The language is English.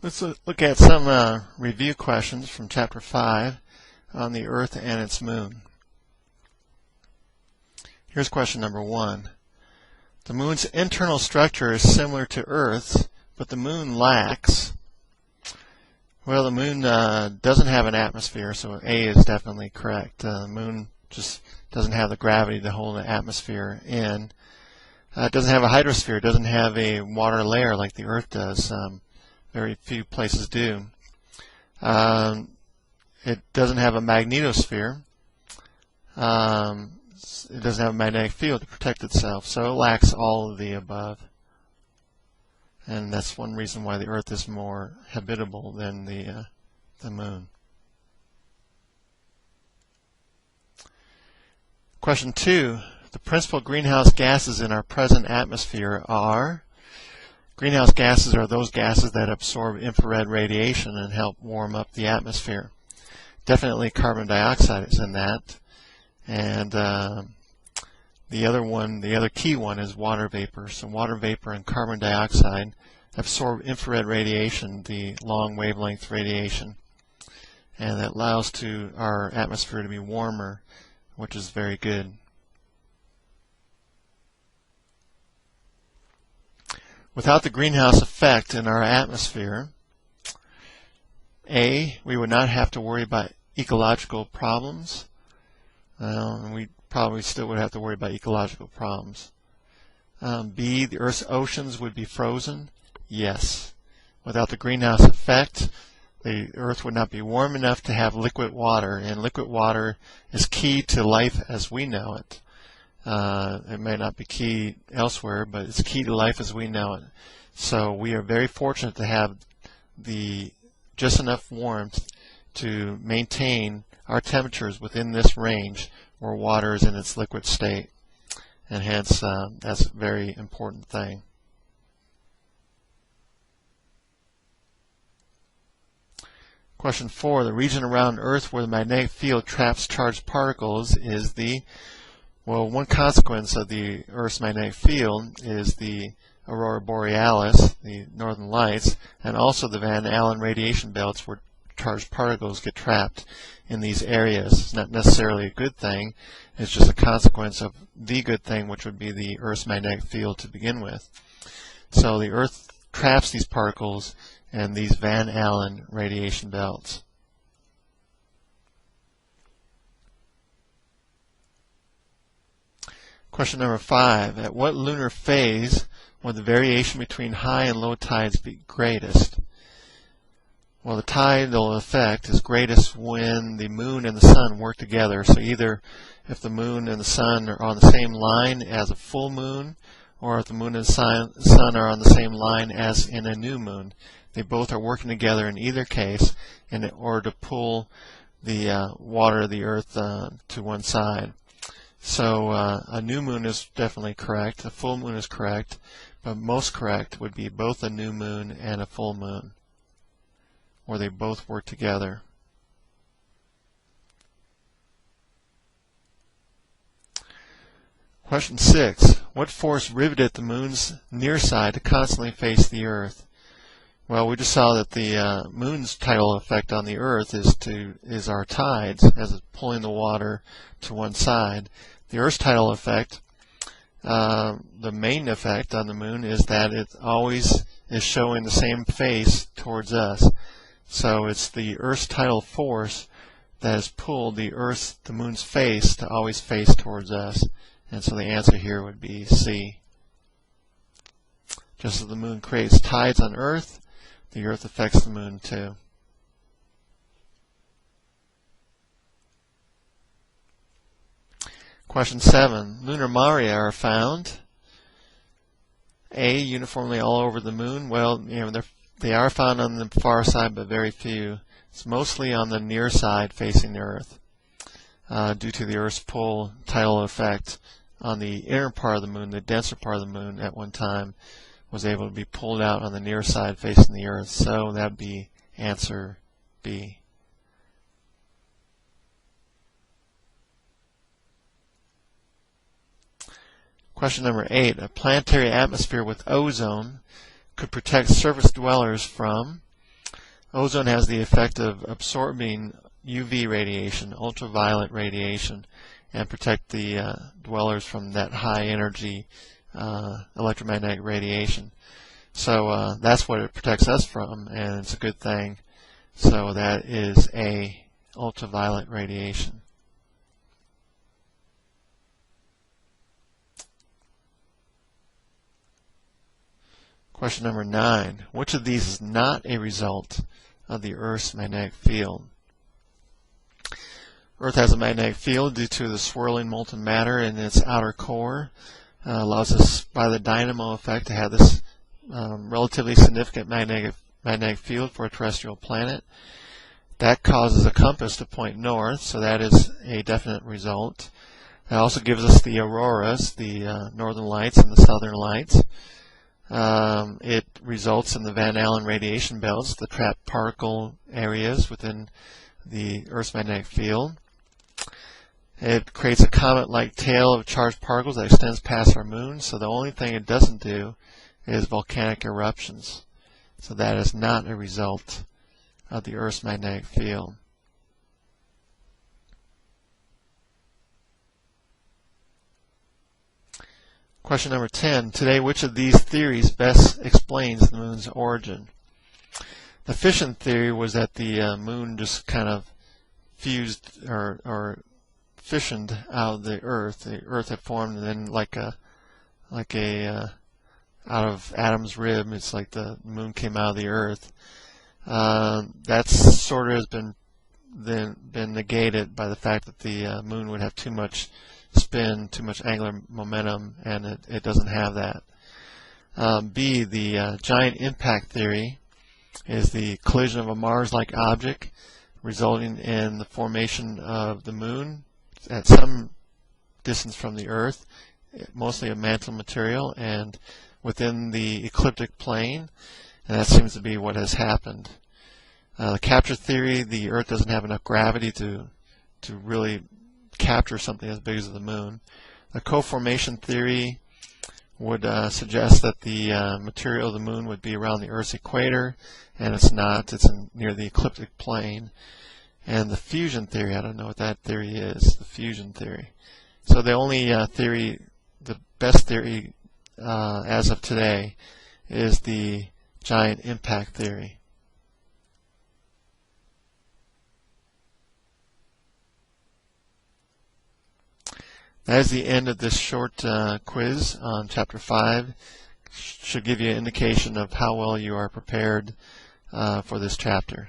Let's look at some review questions from Chapter 5 on the Earth and its moon. Here's question number 1. The moon's internal structure is similar to Earth's, but the moon lacks. Well, the moon doesn't have an atmosphere, so A is definitely correct. The moon just doesn't have the gravity to hold an atmosphere in. It doesn't have a hydrosphere. It doesn't have a water layer like the Earth does. Very few places do. It doesn't have a magnetosphere. It doesn't have a magnetic field to protect itself, so it lacks all of the above. And that's one reason why the Earth is more habitable than the moon. Question 2. The principal greenhouse gases in our present atmosphere are... Greenhouse gases are those gases that absorb infrared radiation and help warm up the atmosphere. Definitely carbon dioxide is in that. And the other key one is water vapor. So water vapor and carbon dioxide absorb infrared radiation, the long wavelength radiation. And that allows our atmosphere to be warmer, which is very good. Without the greenhouse effect in our atmosphere, A, we would not have to worry about ecological problems. And we probably still would have to worry about ecological problems. B, the Earth's oceans would be frozen. Yes. Without the greenhouse effect, the Earth would not be warm enough to have liquid water, and liquid water is key to life as we know it. It may not be key elsewhere, but it's key to life as we know it. So we are very fortunate to have just enough warmth to maintain our temperatures within this range where water is in its liquid state. And hence, that's a very important thing. Question 4. The region around Earth where the magnetic field traps charged particles is one consequence of the Earth's magnetic field is the aurora borealis, the northern lights, and also the Van Allen radiation belts where charged particles get trapped in these areas. It's not necessarily a good thing. It's just a consequence of the good thing, which would be the Earth's magnetic field to begin with. So the Earth traps these particles in these Van Allen radiation belts. Question number 5. At what lunar phase would the variation between high and low tides be greatest? Well, the tidal effect is greatest when the moon and the sun work together. So either if the moon and the sun are on the same line as a full moon, or if the moon and the sun are on the same line as in a new moon. They both are working together in either case in order to pull the water of the Earth to one side. So a new moon is definitely correct. A full moon is correct. But most correct would be both a new moon and a full moon, where they both work together. Question 6. What force riveted the moon's near side to constantly face the Earth? Well, we just saw that the moon's tidal effect on the Earth is our tides, as it's pulling the water to one side. The Earth's tidal effect, the main effect on the moon is that it always is showing the same face towards us. So it's the Earth's tidal force that has pulled the moon's face to always face towards us. And so the answer here would be C. Just as the moon creates tides on Earth, the Earth affects the moon too. Question 7. Lunar maria are found A, uniformly all over the moon. Well, they are found on the far side, but very few. It's mostly on the near side facing the Earth, due to the Earth's pull tidal effect on the inner part of the moon. The denser part of the moon at one time was able to be pulled out on the near side facing the Earth. So that would be answer B. Question number 8. A planetary atmosphere with ozone could protect surface dwellers from ozone has the effect of absorbing UV radiation, ultraviolet radiation, and protect the dwellers from that high energy electromagnetic radiation. So that's what it protects us from, and it's a good thing. So that is A, ultraviolet radiation. Question number 9. Which of these is not a result of the Earth's magnetic field? Earth has a magnetic field due to the swirling molten matter in its outer core. Allows us, by the dynamo effect, to have this relatively significant magnetic field for a terrestrial planet. That causes a compass to point north, so that is a definite result. It also gives us the auroras, the northern lights and the southern lights. It results in the Van Allen radiation belts, the trapped particle areas within the Earth's magnetic field. It creates a comet-like tail of charged particles that extends past our moon, so the only thing it doesn't do is volcanic eruptions. So that is not a result of the Earth's magnetic field. Question number 10. Today, which of these theories best explains the moon's origin? The fission theory was that the moon just kind of fused or fissioned out of the Earth. The Earth had formed, and then like a out of Adam's rib, it's like the moon came out of the Earth. That's sort of has been negated by the fact that the moon would have too much spin, too much angular momentum, and it doesn't have that. B, the giant impact theory is the collision of a Mars-like object resulting in the formation of the moon at some distance from the Earth, mostly a mantle material, and within the ecliptic plane, and that seems to be what has happened. The capture theory, the Earth doesn't have enough gravity to really capture something as big as the moon. The co-formation theory would suggest that the material of the moon would be around the Earth's equator, and it's not. It's near the ecliptic plane. And the fusion theory, I don't know what that theory is, the fusion theory. So the only theory, the best theory as of today, is the giant impact theory. That is the end of this short quiz on Chapter 5. Should give you an indication of how well you are prepared for this chapter.